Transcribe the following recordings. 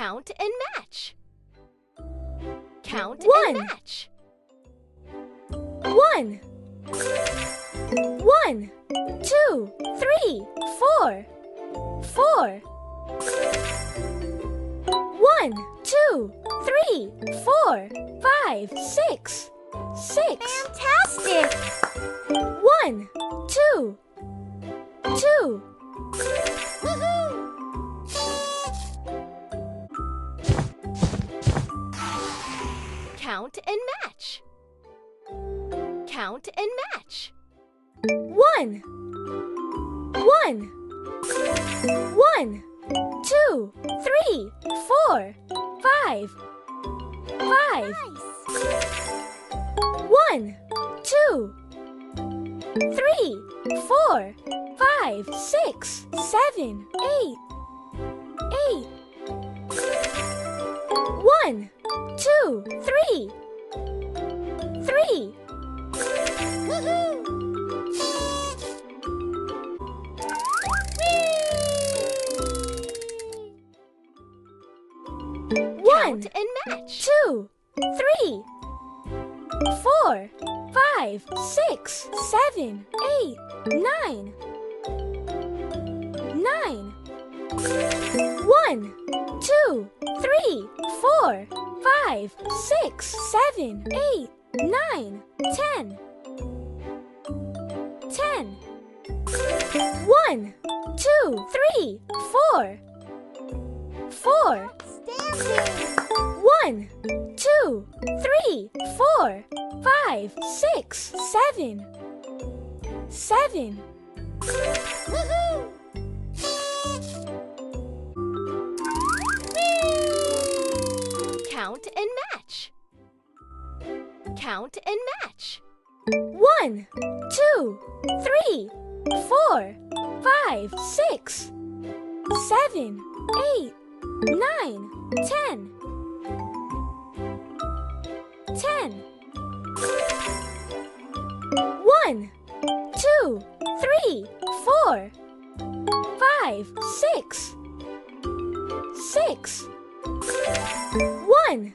Count and match. Count One. and match. 1 1 2 3 4 4 1 2 3 4 5 6 6 Fantastic! 1 2 2 Count and match. Count and match. 1 1 1 2 3 4 5 5 1 2 3 4 5 6 7 8 8 1 2 3 3 Count and match. 2 3 4 5 6 7 8 9 9 1 2 3 4 5 6 7 8 9 10 10 1 2 3 4 4 1 2 3 4 5 6 7 7 Count and match. Count and match. 1 2 3 4 5 6 7 8 9 10 10 1 2 3 4 5 6 6 1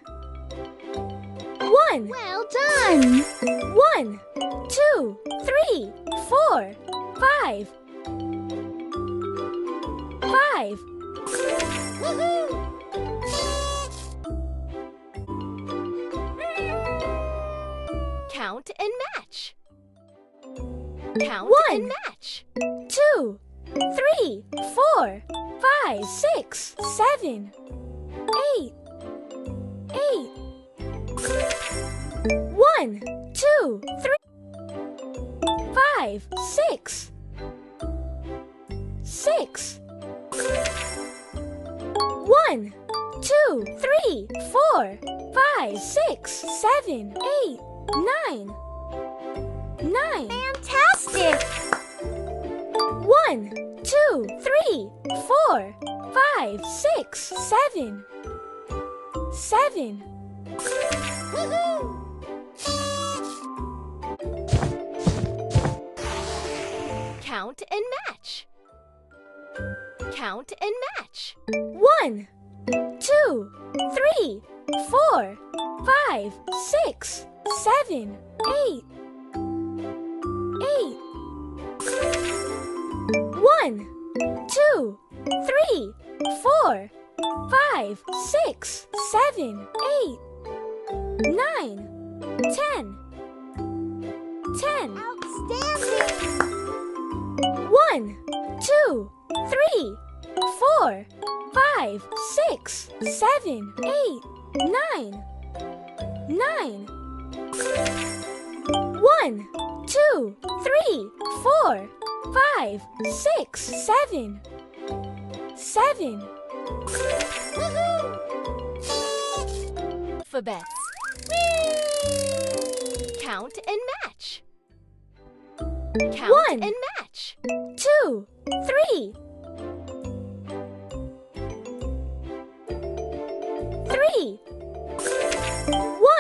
1 Well done! 1 2 3 4 5 5 Count and match. Count One. and match. 2 3 4 5 6 7 8 8 1 2 3 5 6 6 1 2 3 4 5 6 7 8 9 9 Fantastic! 1 2 3 4 5 6 7 7 Count and match. Count and match. 1 2 3 4 5 6 7 8 8 1 2 3 4 5 6 7 8 9 10 10 Outstanding! 1 2 3 4 5 6 7 8 9 9 1 2 3 4 5 6 7 7 Alphabets. Count and match. Count 1 and match. 2 3 3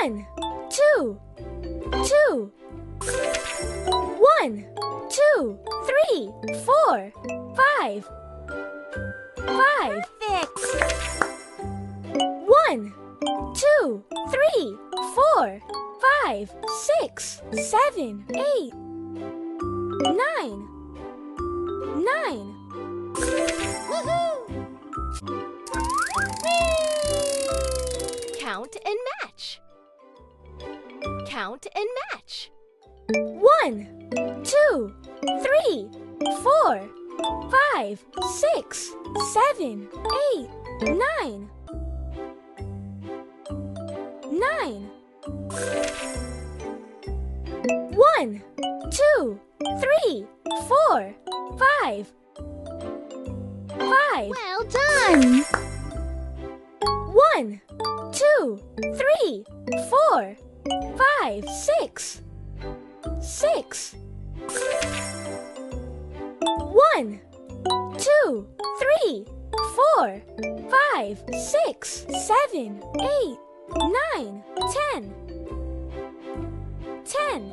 1 2 2 1 2 3 4 5 5 Perfect! 2, 3, 4, 5, 6, 7, 8, 9. 9. Count and match. Count and match. 1, 2, 3, 4, 5, 6, 7, 8, 9. 9. 1, 2, 3, 4, 5. 5. Well done. 1, 2, 3, 4, 5, 6. 6. 1, 2, 3, 4, 5, 6, 7, 8, 9, 10. 10.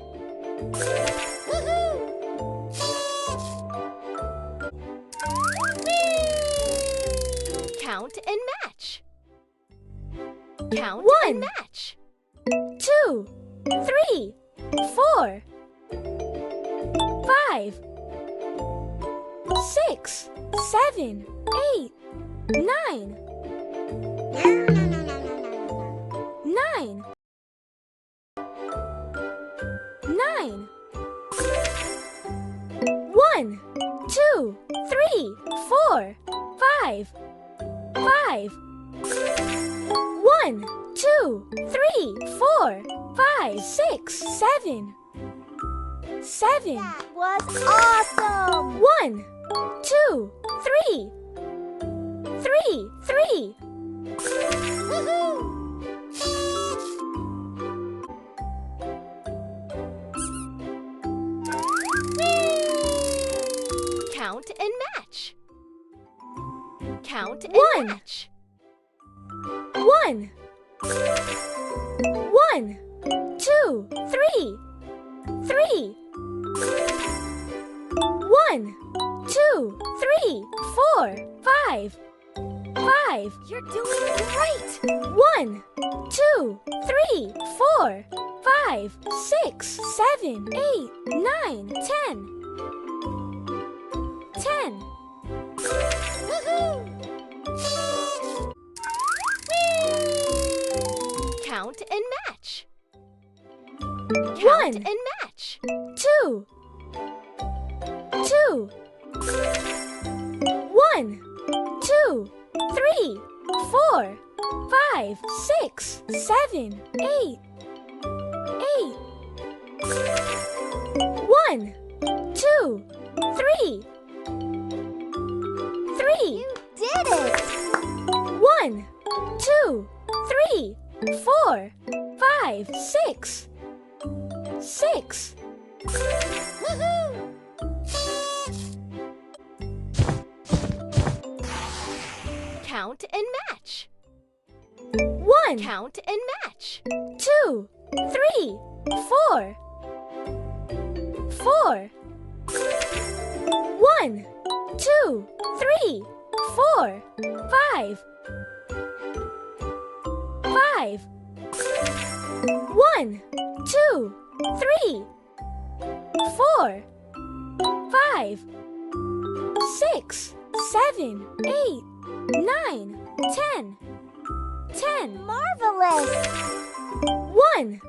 Count and match. Count 1, and match. 2, 3, 4, 5, 6, 7, 8, 9. 9. 9. 1, 2, 3, 4, 5. 5. 1, 2, 3, 4, 5, 6, 7. 7. That was awesome. 1, 2, 3. 3, 3. Count and match. Count and 1. match. 1. 1, 2, 3. 3. 1, 2, 3, 4, 5. 5. You're doing great. 1, 2, 3, 4, 5, 6, 7, 8, 9, 10. 10. Count and match. 1, Count and match. 2. 2. 1, 2, 3, 4, 5, 6, 7, 8. 8. 1, 2, 3. 3. You did it. 1, 2, 3, 4, 5, 6. 6. Count and match. 1, Count and match. 2, 3, 4. 4. 1, 2, 3, 4, 5. 5. 1, 2, 3, 4, 5, 6, 7, 8, 9, 10. 10. Marvelous. 1.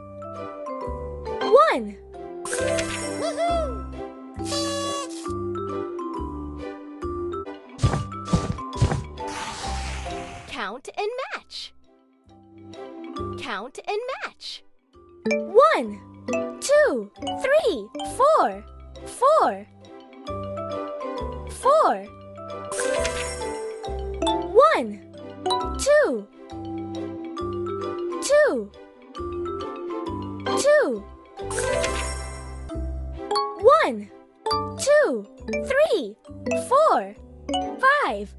1. Count and match. Count and match. 1, 2, 3, 4. 4. 4. 1, 2. 2. 2. 1, 2, 3, 4, 5.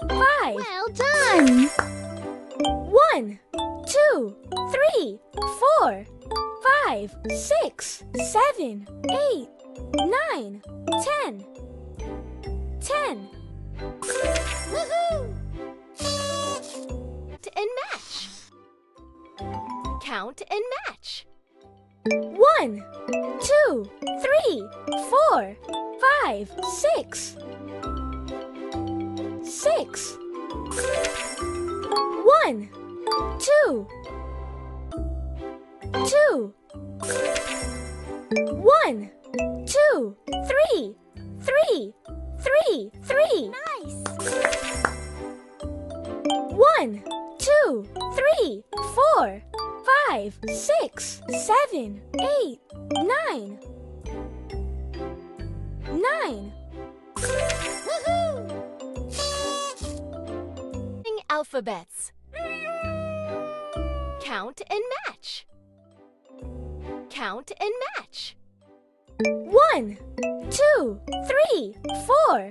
5. Well done. 1, 2, 3, 4, 5, 6, 7, 8, 9, 10. 10. And match. Count and match. 1, 2, 3, 4, 5, 6. 6. 1, 2, 2. 1, 2, 3, 3, 3, 3. Nice. 1, 2, 3, 4, 5, 6, 7, 8, 9. 9. Alphabets. Count and match. Count and match. 1, 2, 3, 4,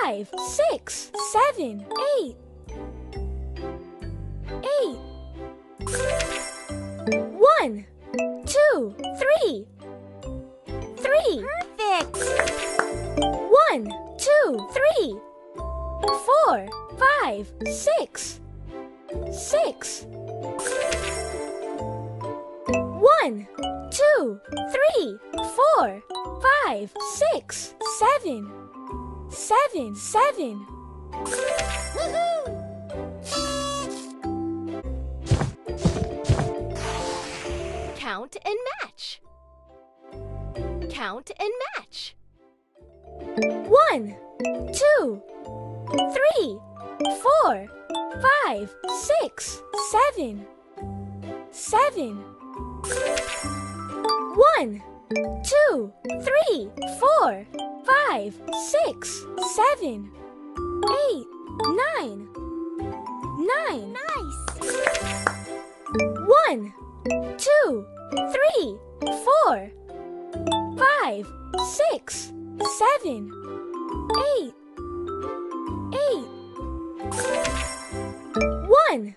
5, 6, 7, 8. 8. 1, 2, 3. 3. Perfect. 1, 2, 3. 4, 5, 6. 6. 1, 2, 3, 4, 5, 6, 7. 7, 7. Count and match. Count and match. 1, 2, 3, 4, 5, 6, 7. 7. 1, 2, 3, 4, 5, 6, 7, 8, 9. 9. Nice. 1, 2, 3, 4, 5, 6, 7, 8. 8. 1,